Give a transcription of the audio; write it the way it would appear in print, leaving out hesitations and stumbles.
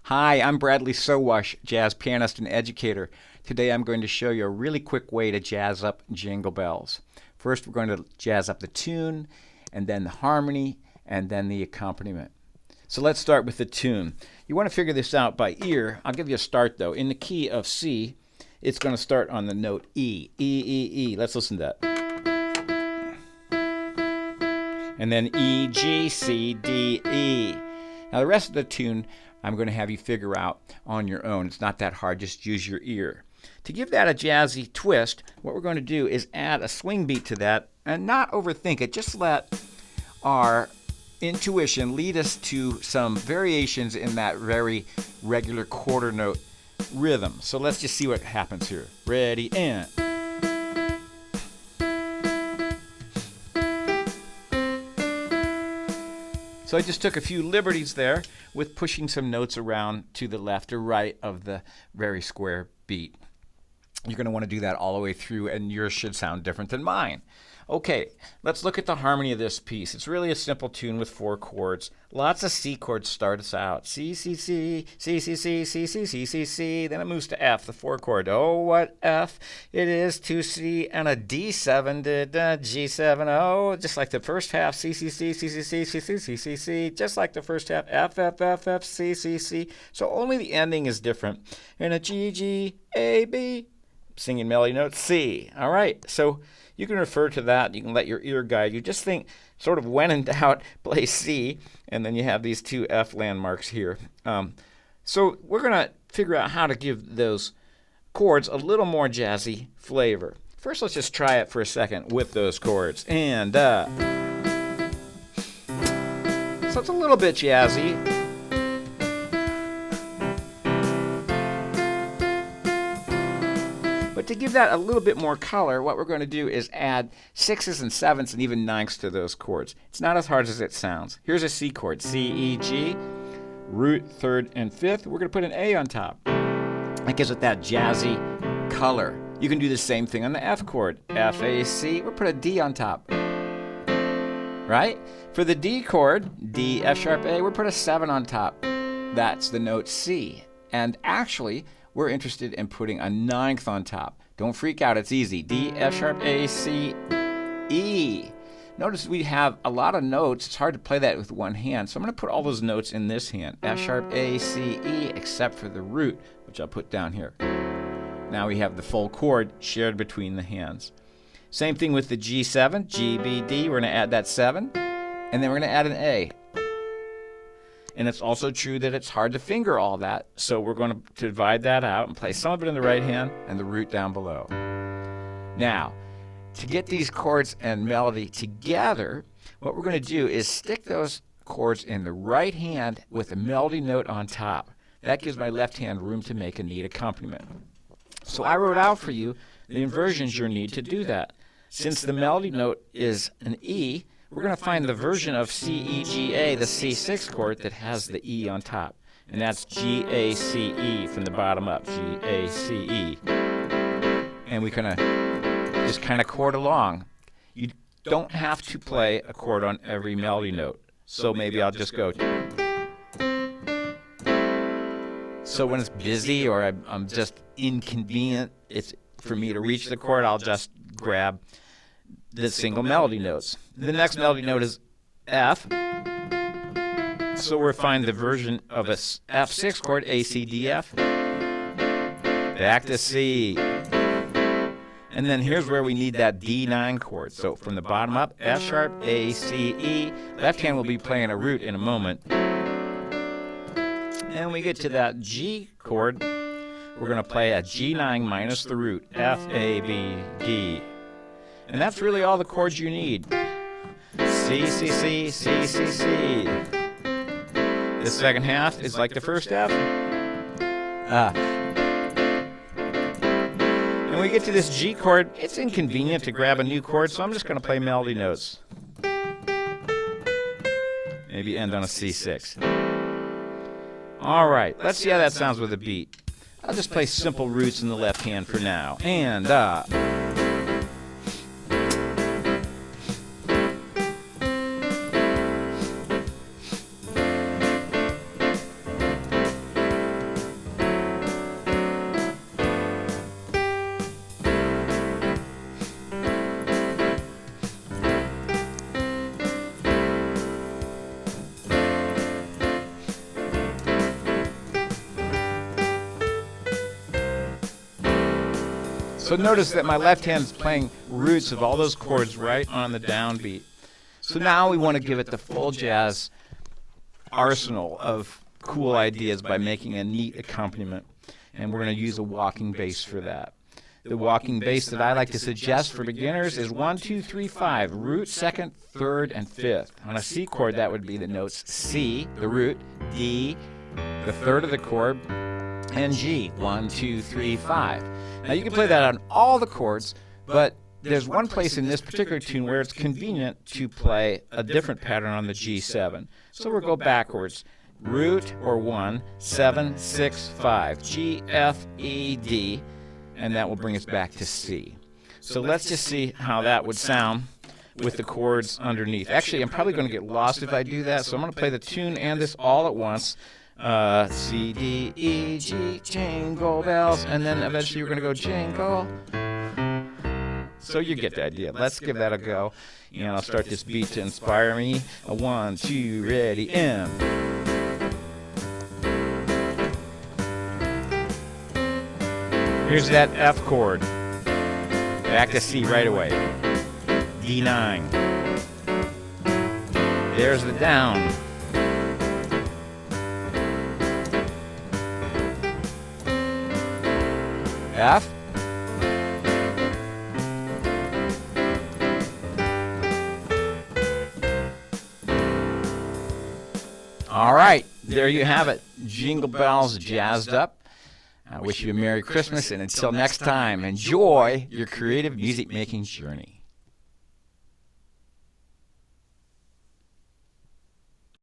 Hi, I'm Bradley Sowash, jazz pianist and educator. Today I'm going to show you a really quick way to jazz up Jingle Bells. First we're going to jazz up the tune, and then the harmony, and then the accompaniment. So let's start with the tune. You want to figure this out by ear. I'll give you a start though. In the key of C, it's going to start on the note E. E, E, E. Let's listen to that. And then E, G, C, D, E. Now the rest of the tune I'm going to have you figure out on your own. It's not that hard, just use your ear. To give that a jazzy twist, what we're going to do is add a swing beat to that and not overthink it. Just let our intuition lead us to some variations in that very regular quarter note rhythm. So let's just see what happens here. Ready, and... So I just took a few liberties there with pushing some notes around to the left or right of the very square beat. You're going to want to do that all the way through, and yours should sound different than mine. Okay, let's look at the harmony of this piece. It's really a simple tune with 4 chords. Lots of C chords start us out. C, C, C, C, C, C, C, C, C, C, C. Then it moves to F, the 4 chord. Oh, what F it is to C and a D7, G7. Oh, just like the first half, C, C, C, C, C, C, C, C, C, C, C. Just like the first half, F, F, F, F, C, C, C. So only the ending is different. And a G, G, A, B. Singing melody note C. All right, so you can refer to that. You can let your ear guide you. Just think, sort of when in doubt, play C, and then you have these 2 F landmarks here. So we're going to figure out how to give those chords a little more jazzy flavor. First, let's just try it for a second with those chords. And so it's a little bit jazzy. But to give that a little bit more color, what we're going to do is add 6s and 7s and even 9s to those chords. It's not as hard as it sounds. Here's a C chord, C, E, G, root, 3rd, and 5th. We're going to put an A on top. That gives it that jazzy color. You can do the same thing on the F chord, F, A, C. We'll put a D on top. Right? For the D chord, D, F sharp, A, we'll put a 7 on top. That's the note C. And actually, we're interested in putting a 9th on top. Don't freak out, it's easy. D, F sharp, A, C, E. Notice we have a lot of notes. It's hard to play that with one hand. So I'm going to put all those notes in this hand. F sharp, A, C, E, except for the root, which I'll put down here. Now we have the full chord shared between the hands. Same thing with the G7, G, B, D. We're going to add that 7. And then we're going to add an A. And it's also true that it's hard to finger all that, so we're going to divide that out and play some of it in the right hand and the root down below. Now, to get these chords and melody together, what we're going to do is stick those chords in the right hand with a melody note on top. That gives my left hand room to make a neat accompaniment. So I wrote out for you the inversions you'll need to do that. Since the melody note is an E, we're going to find the version of C, E, G, A, the C6 chord that has the E on top. And that's G, A, C, E from the bottom up. G, A, C, E. And we're going to just kind of chord along. You don't have to play a chord on every melody note. So maybe I'll just go. So when it's busy or I'm just inconvenient, it's for me to reach the chord, I'll just grab the single melody notes. The next melody note is F. So we'll find the version of a F6 chord, A, C, D, F. Back to C. And then here's where we need that D9 chord. So from the bottom up, F sharp, A, C, E. Left hand will be playing a root in a moment. And we get to that G chord. We're going to play a G9 minus the root, F, A, B, D. And that's really all the chords you need. C, C, C, C, C, C. The second half is like the first half. And we get to this G chord. It's inconvenient to grab a new chord, so I'm just going to play melody notes. Maybe end on a C6. All right, let's see how that sounds with a beat. I'll just play simple roots in the left hand for now. And So notice that my left hand's playing roots of all those chords right on the downbeat. So now we want to give it the full jazz arsenal of cool ideas by making a neat accompaniment. And we're going to use a walking bass for that. The walking bass that I like to suggest for beginners is 1, 2, 3, 5, root, second, third, and fifth. On a C chord, that would be the notes C, the root, D, the third of the chord, and G, 1, 2, 3, 5. Now you can play that on all the chords, but there's one place in this particular tune where it's convenient to play a different pattern on the G7. So we'll go backwards. Root, or 1, 7, 6, 5, G, F, E, D, and that will bring us back to C. So let's just see how that would sound with the chords underneath. Actually, I'm probably going to get lost if I do that, so I'm going to play the tune and this all at once. C, D, E, G, jingle bells, and then eventually we're going to go jingle. So you get the idea. Let's give that a go, and I'll start this beat to inspire me. 1, 2, ready, and... Here's that F chord. Back to C right away. D9. There's the down. F. All right, there you have it. Jingle bells jazzed up. I wish you a Merry Christmas, and until next time, enjoy your creative music-making journey.